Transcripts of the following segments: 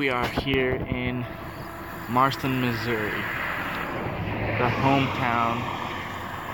We are here in Marceline, Missouri, the hometown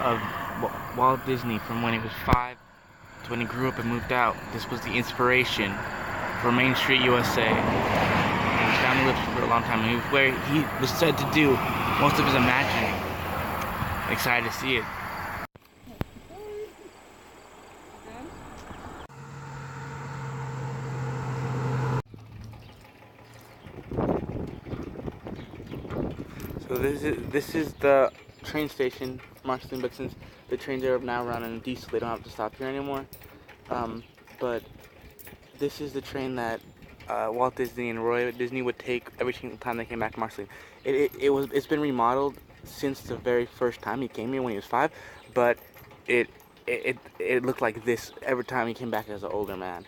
of Walt Disney from when he was 5 to when he grew up and moved out. This was the inspiration for Main Street, USA. And his family lived for a long time, and he was where he was said to do most of his imagining. Excited to see it. So this is the train station, Marceline, but since the trains are now running diesel, they don't have to stop here anymore. But this is the train that Walt Disney and Roy Disney would take every single time they came back to Marceline. It's been remodeled since the very first time he came here when he was 5, but it looked like this every time he came back as an older man.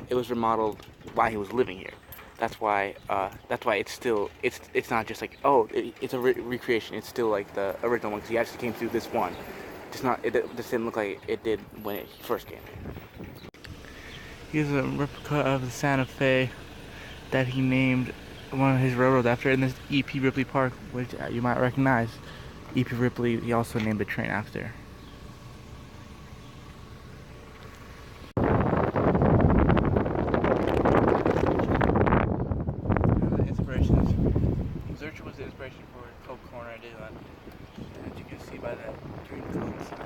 It was remodeled while he was living here. That's why it's not just like, oh, it's a recreation. It's still like the original one because he actually came through this one. It just didn't look like it did when he first came here. Here's a replica of the Santa Fe that he named one of his railroads after in this E.P. Ripley Park, which you might recognize. E.P. Ripley, he also named the train after. Zurcher was the inspiration for Coke Corner I did that. As you can see by that green Coke sign.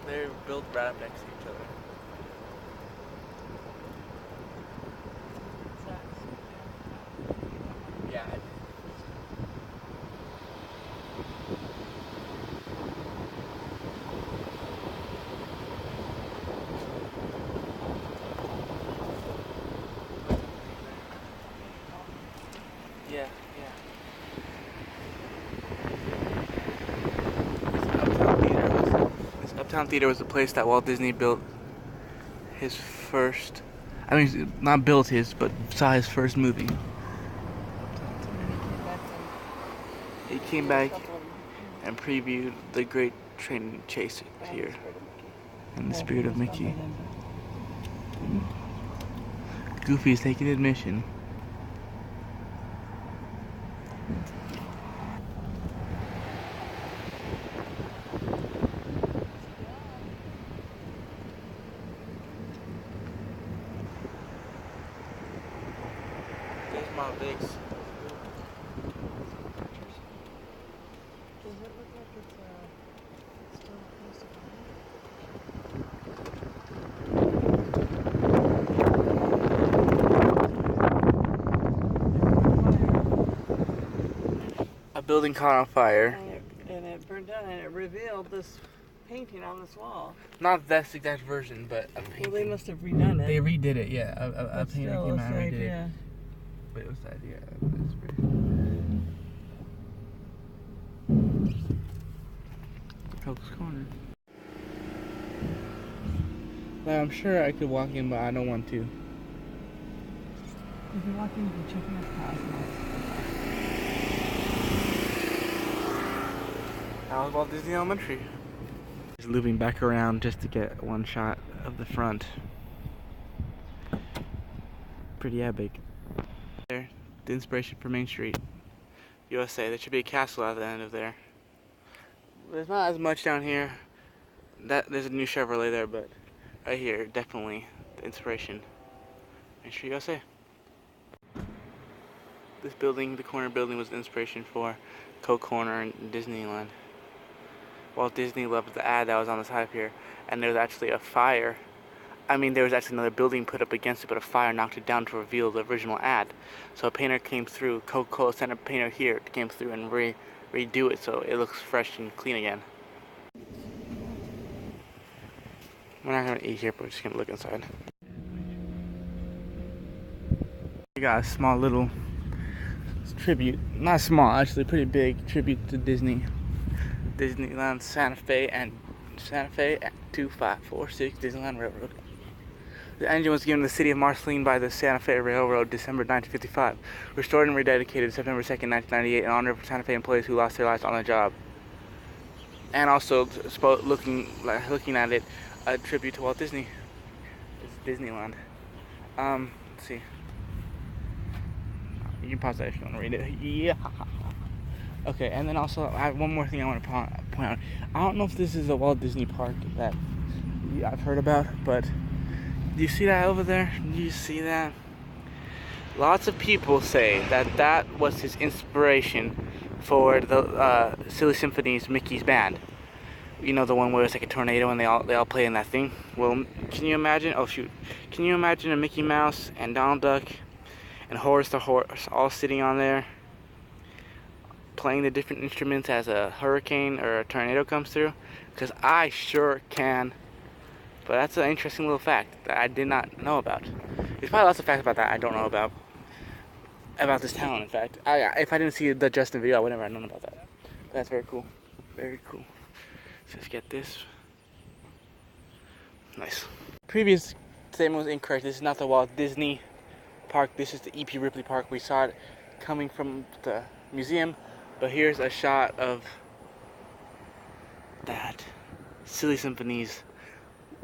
They're built right up next to each other. Yeah. Yeah, yeah. Uptown Theater was the place that Walt Disney built his first, I mean, not built his, but saw his first movie. He came back and previewed the Great Train Chase here in the spirit of Mickey. Goofy's taking admission. There's my Vicks. Does it look like it's still close to A building caught on fire. and it burned down and it revealed this painting on this wall. Not this exact version, but a painting. Well, they must have redone it. They redid it, yeah. A painter came out and redid it. But it was the idea of the inspiration. Coke's Corner. Well, I'm sure I could walk in, but I don't want to. If you walk in, you can check in his house. That was Walt Disney Elementary. Just looping back around just to get one shot of the front. Pretty epic. There, the inspiration for Main Street. USA. There should be a castle at the end of there. There's not as much down here. There's a new Chevrolet there, but right here, definitely the inspiration. Nature USA. This building, the corner building, was the inspiration for Coke Corner in Disneyland. Walt Disney loved the ad that was on the side here, and there was actually a fire. I mean, there was actually another building put up against it, but a fire knocked it down to reveal the original ad. So a painter came through, Coca-Cola sent a painter here, came through and redo it so it looks fresh and clean again. We're not gonna eat here, but we're just gonna look inside. We got a small little tribute, not small, actually pretty big tribute to Disneyland Santa Fe and 2546 Disneyland Railroad. The engine was given to the city of Marceline by the Santa Fe Railroad December 1955, restored and rededicated September 2nd, 1998 in honor of Santa Fe employees who lost their lives on the job. And also, looking at it, a tribute to Walt Disney. It's Disneyland. Let's see. You can pause that if you want to read it. Yeah. Okay, and then also, I have one more thing I want to point out. I don't know if this is a Walt Disney park that I've heard about, but do you see that over there? Do you see that? Lots of people say that was his inspiration for the Silly Symphony's Mickey's Band. You know, the one where it's like a tornado and they all play in that thing? Well, can you imagine? Oh shoot. Can you imagine a Mickey Mouse and Donald Duck and Horace the Horse all sitting on there playing the different instruments as a hurricane or a tornado comes through? Because I sure can. But that's an interesting little fact that I did not know about. There's probably lots of facts about that I don't know about this town, in fact. If I didn't see the Justin video, I would never have known about that. But that's very cool. Very cool. So let's get this. Nice. Previous statement was incorrect. This is not the Walt Disney Park. This is the E.P. Ripley Park. We saw it coming from the museum. But here's a shot of that Silly Symphony's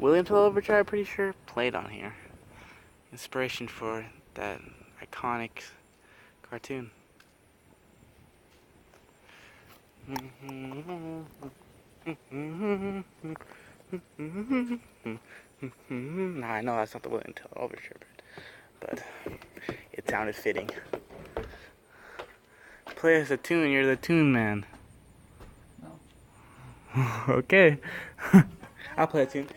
William Tell Overture, I'm pretty sure, played on here. Inspiration for that iconic cartoon. Nah, I know that's not the William Tell Overture, but it sounded fitting. Play us a tune, you're the tune man. No. Okay. I'll play a tune.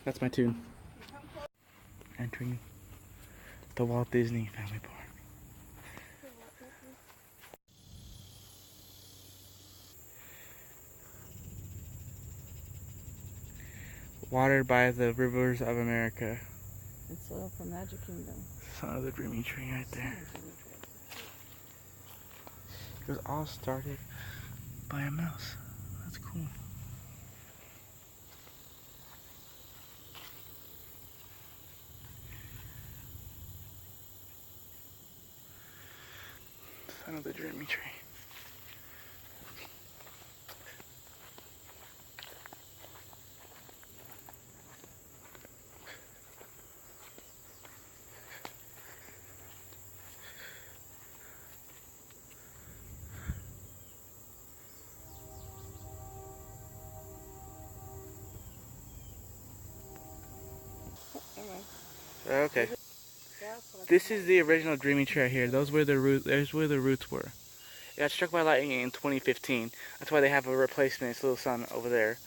That's my tune. Entering the Walt Disney Family Park. Watered by the rivers of America. It's soil from Magic Kingdom. Son of the dreaming tree right there. It was all started by a mouse. That's cool. Son of the dreaming tree. Okay. This is the original dreaming tree right here. Those were the roots. There's where the roots were. It got struck by lightning in 2015. That's why they have a replacement. Its little son over there.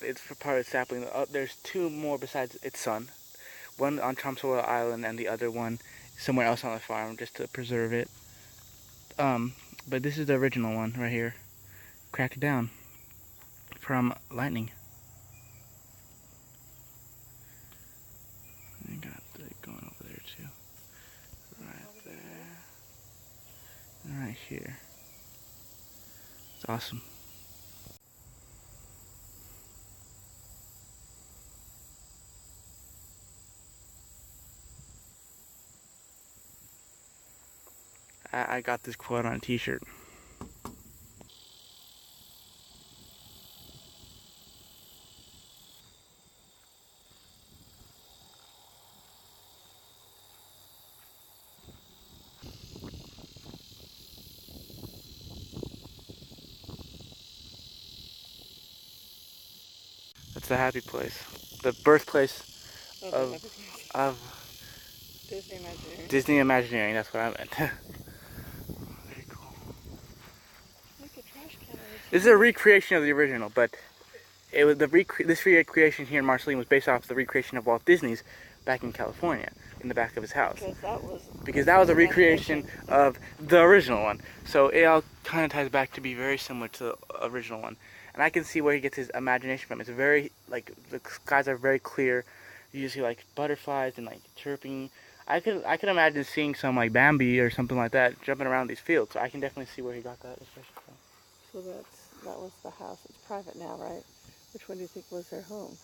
It's for part of the sapling. There's two more besides its son. One on Tromsoil Island and the other one somewhere else on the farm, just to preserve it. But this is the original one right here. Cracked down from lightning. I got it going over there too. Right there. And right here. It's awesome. I got this quote on a t-shirt. the happy place, the birthplace Oh, of Disney Imagineering. Disney Imagineering. That's what I meant. Very cool. Look, a trash can. This is a recreation of the original, but it was this recreation here in Marceline was based off the recreation of Walt Disney's back in California, in the back of his house. Because that was a recreation of the original one. So it all kind of ties back to be very similar to the original one. And I can see where he gets his imagination from. It's very, like, the skies are very clear. You see, like, butterflies and, like, chirping. I could imagine seeing some, like, Bambi or something like that jumping around these fields. So I can definitely see where he got that especially from. So that was the house. It's private now, right? Which one do you think was their home?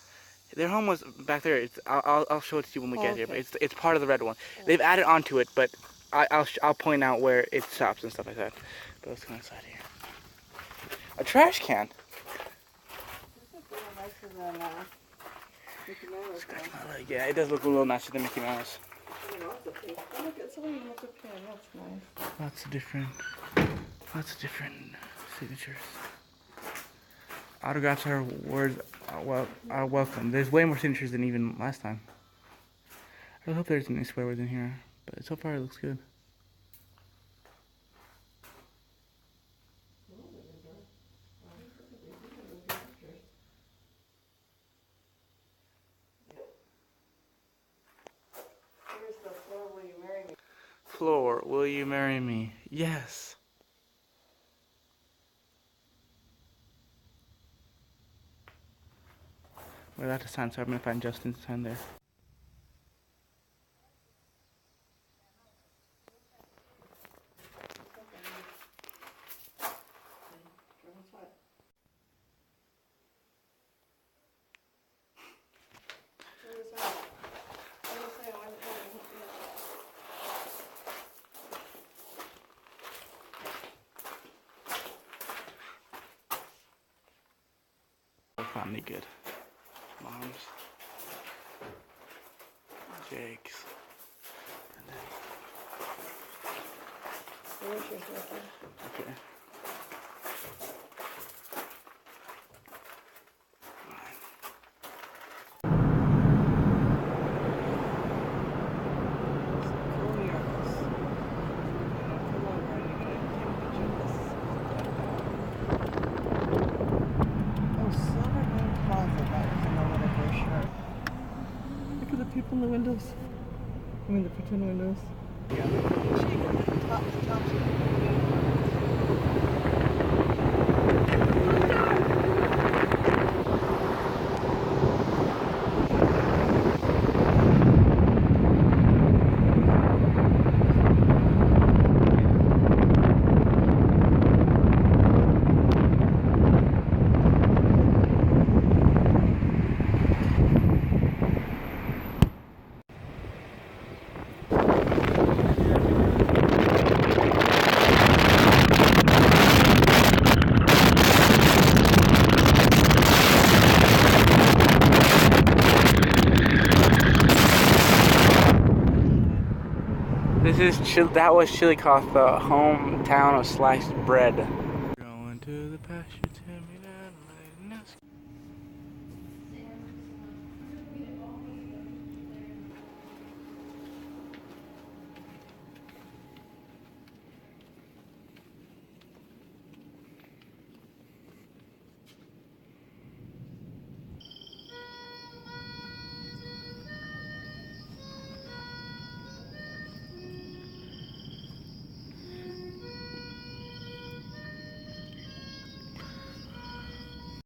Their home was back there. I'll show it to you when we get here. But Okay. it's part of the red one. They've added onto it, but I'll point out where it stops and stuff like that. But let's go inside here. A trash can. Scratch my leg. Yeah, it does look a little nicer than Mickey Mouse. Look, it's only a pen. That's nice. Lots of different signatures. Autographs are welcome. There's way more signatures than even last time. I hope there's any swear words in here, but so far it looks good. Here's the floor. Will you marry me? Floor, will you marry me? Yes. We're allowed to sign, so I'm gonna find Justin to sign there. Finally good. Mom's, Jake's, and then Where's your second? okay. Look at the people in the windows. I mean the pretend windows. Yeah. Top. That was Chillicothe, the hometown of sliced bread. Going to the pasture, tell me that.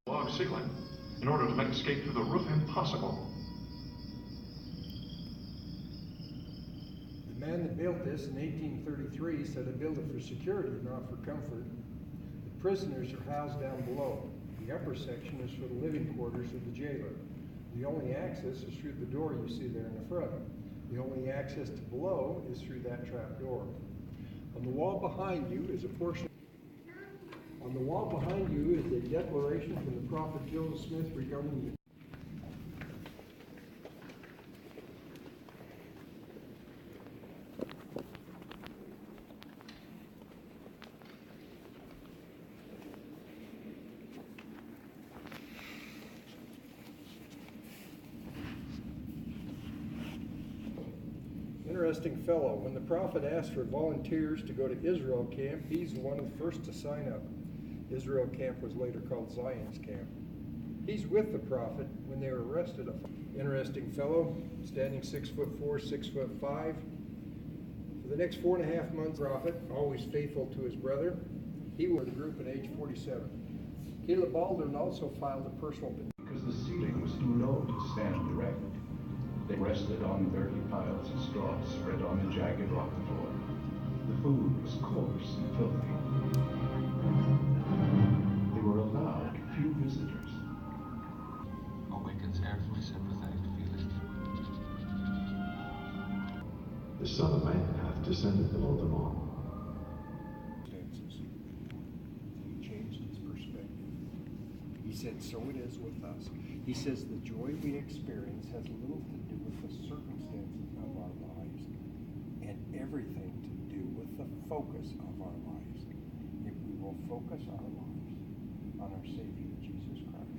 Log ceiling in order to make escape through the roof impossible. The man that built this in 1833 said he built it for security, not for comfort. The prisoners are housed down below. The upper section is for the living quarters of the jailer. The only access is through the door you see there in the front. The only access to below is through that trap door. On the wall behind you is a portion. On the wall behind you is a declaration from the prophet Joseph Smith regarding the interesting fellow. When the prophet asked for volunteers to go to Israel camp, he's the one of the first to sign up. Israel camp was later called Zion's camp. He's with the prophet when they were arrested. Interesting fellow, standing 6'4", 6'5". For the next 4.5 months, prophet, always faithful to his brother, he was the group at age 47. Caleb Baldwin also filed a personal petition. Because the ceiling was too low to stand erect. They rested on dirty piles of straw spread on the jagged rock floor. The food was coarse and filthy. They were allowed few visitors. Awakens every sympathetic feeling. The Son of Man hath descended below them all. He changed his perspective. He said, so it is with us. He says the joy we experience has little to do with the circumstances of our lives and everything to do with the focus of our lives. If we will focus our lives on our Savior, Jesus Christ,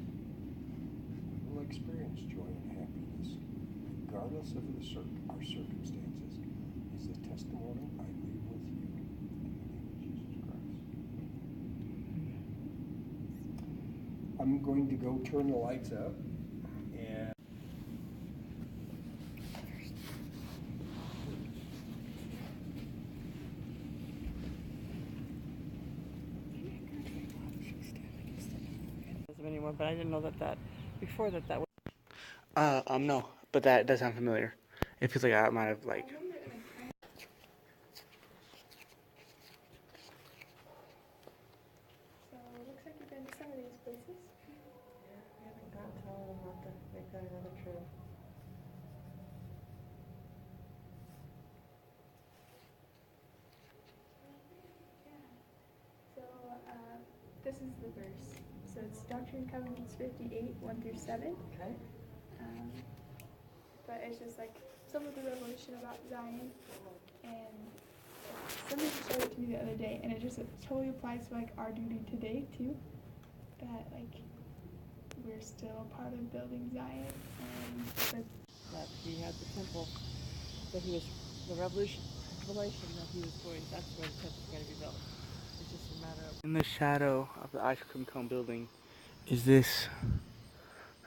we will experience joy and happiness regardless of our circumstances, is the testimony I leave with you in the name of Jesus Christ. I'm going to go turn the lights up and anymore, but I didn't know that before that was. No, but that does sound familiar. It feels like I might have, like... So it looks like you've been to some of these places. Yeah, we haven't gotten to all of them. We'll have to make that another trip. So this is the verse. So it's Doctrine and Covenants 58, 1 through 7. Okay. But it's just like some of the revelation about Zion, and somebody showed it to me the other day, and it just totally applies to like our duty today too. That like we're still a part of building Zion, and That he had the temple, that he was the revelation that he was going. That's where the temple's going to be built. It's just a matter of. In the shadow of the ice cream cone building is this...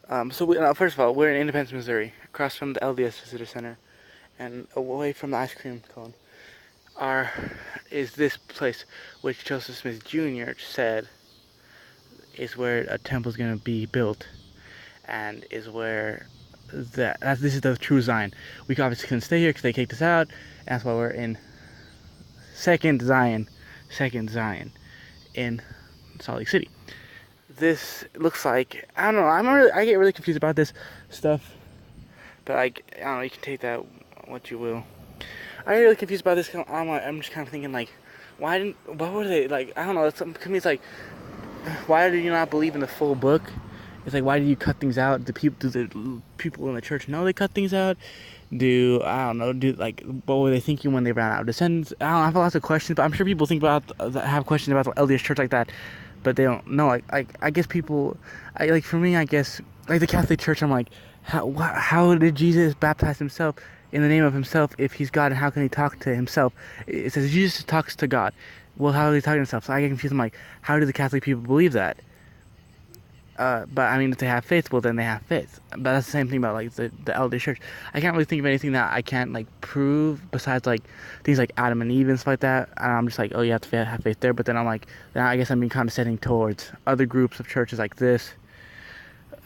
first of all, we're in Independence, Missouri, across from the LDS Visitor Center, and away from the ice cream cone is this place, which Joseph Smith Jr. said is where a temple is going to be built, and is where this is the true Zion. We obviously couldn't stay here because they kicked us out, and that's why we're in second Zion in Salt Lake City. This looks like, I don't know, I get really confused about this stuff, but like, I don't know, you can take that what you will. I get really confused about this. I'm just kind of thinking like, what were they, like, I don't know, to me it's like, why do you not believe in the full book? It's like, why do you cut things out? Do the people in the church know they cut things out? What were they thinking when they ran out of descendants? I don't know, I have lots of questions, but I'm sure people have questions about the LDS church like that, but they don't know. I guess people, for me, I guess, like the Catholic Church, I'm like, how did Jesus baptize himself in the name of himself if he's God, and how can he talk to himself? It says Jesus talks to God. Well, how is he talking to himself? So I get confused. I'm like, how do the Catholic people believe that? But I mean, if they have faith, well, then they have faith. But that's the same thing about like the LDS Church. I can't really think of anything that I can't like prove besides like things like Adam and Eve and stuff like that. And I'm just like, oh, you have to have faith there. But then I'm like, then I guess I'm being condescending towards other groups of churches like this.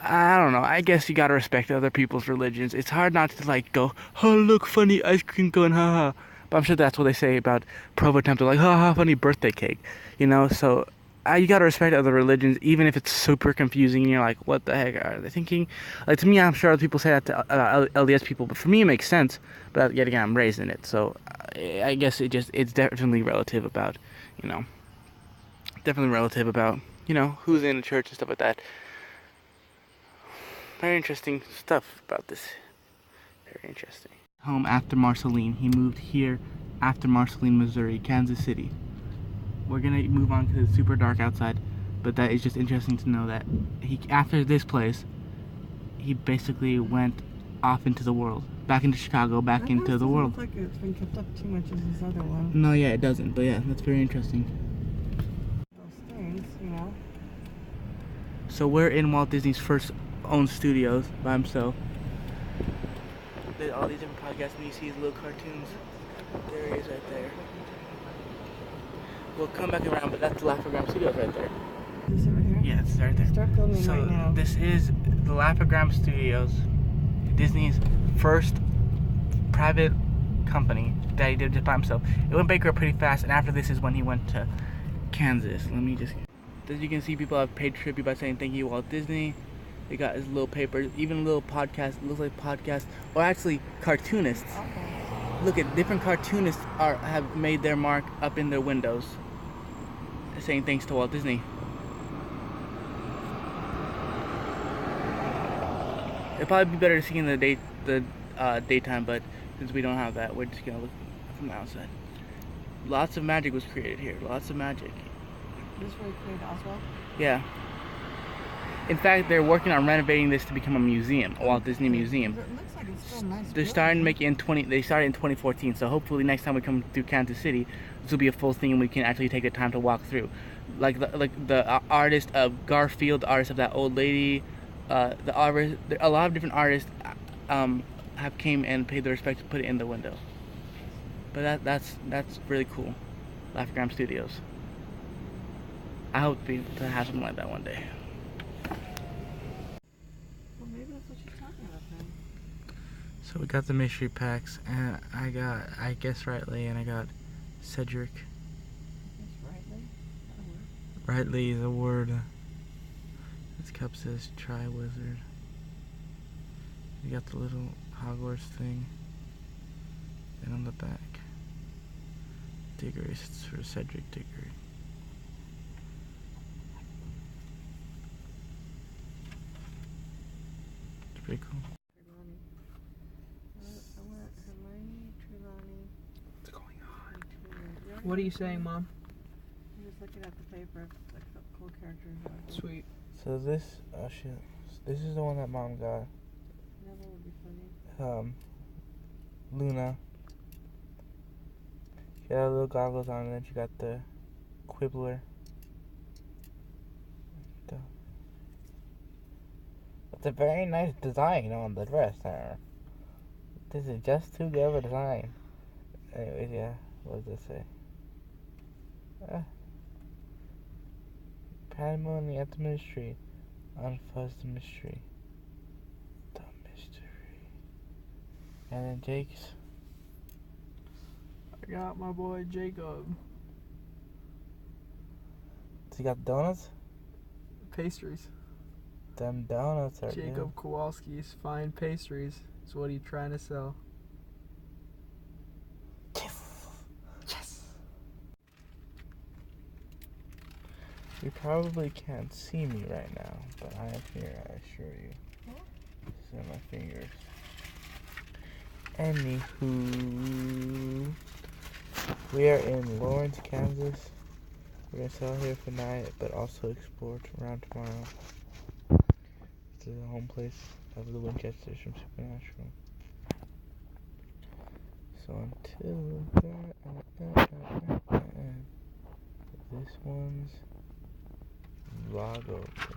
I don't know. I guess you gotta respect other people's religions. It's hard not to like go, oh look, funny ice cream cone, haha. But I'm sure that's what they say about Provo Temple, like, haha, funny birthday cake, you know. So you gotta respect other religions, even if it's super confusing and you're like, what the heck are they thinking? Like, to me, I'm sure other people say that to LDS people, but for me it makes sense. But yet again, I'm raised in it, so I guess it's definitely relative about, who's in the church and stuff like that. Very interesting stuff about this. Very interesting. Home after Marceline. He moved here after Marceline, Missouri, Kansas City. We're gonna move on because it's super dark outside, but that is just interesting to know that after this place, he basically went off into the world. Back into Chicago, back into the world. That house doesn't look like it's been kept up too much as this other one. No, yeah, it doesn't. But yeah, that's very interesting. Those things, you know. So we're in Walt Disney's first owned studios by himself. There's all these different podcasts, and you see these little cartoons. There he is right there. We'll come back around, but that's the Laugh-O-Gram Studios right there. Is it right here? Yeah, it's right there. Start filming So right now. this is the Laugh-O-Gram Studios, Disney's first private company that he did just by himself. It went bankrupt pretty fast, and after this is when he went to Kansas. Let me just... As you can see, people have paid tribute by saying thank you, Walt Disney. They got his little papers, even little podcasts. It looks like podcasts, or actually cartoonists. Look at different cartoonists have made their mark up in their windows, saying thanks to Walt Disney. It'd probably be better to see in the daytime, but since we don't have that, we're just gonna look from the outside. Lots of magic was created here. Lots of magic. This is where he created Oswald? Yeah. In fact, they're working on renovating this to become a museum, a Walt Disney Museum. It looks like it's still a nice. They're starting to make it they started in 2014, so hopefully next time we come through Kansas City, this will be a full thing and we can actually take the time to walk through. Like the artist of Garfield, the artist of that old lady, a lot of different artists have came and paid their respect to put it in the window. But that's really cool. Laugh-O-Gram Studios. I hope to have something like that one day. Well, maybe that's what she's talking about then. So we got the mystery packs, and I guess Rightly, and I got Cedric. It's Rightly? Rightly is a word. This cup says try wizard. You got the little Hogwarts thing. And on the back, Diggory, it's for Cedric Diggory. It's pretty cool. Trelawney. I want Hermione, Trelawney. What's going on? Trelawney. What are you saying, Mom? I'm just looking at the paper, like the cool characters. Sweet. So this, oh shit, this is the one that Mom got. That one would be funny. Luna. She had little goggles on, and then she got the Quibbler. It's a very nice design on the dress there. This is just too good of a design. Anyways, yeah, what does it say? Pandemonium at the Mystery. Unfuzz the Mystery. The Mystery. And then Jake's. I got my boy Jacob. So you got donuts? Pastries. Them donuts are Jacob Kowalski's Fine Pastries is what he's trying to sell. Yes! You probably can't see me right now, but I am here, I assure you. These are my fingers. Anywho, we are in Lawrence, Kansas. We're gonna sell here for night, but also explore around tomorrow. This is the home place of the Winchesters from Supernatural. So until this one's vlog over.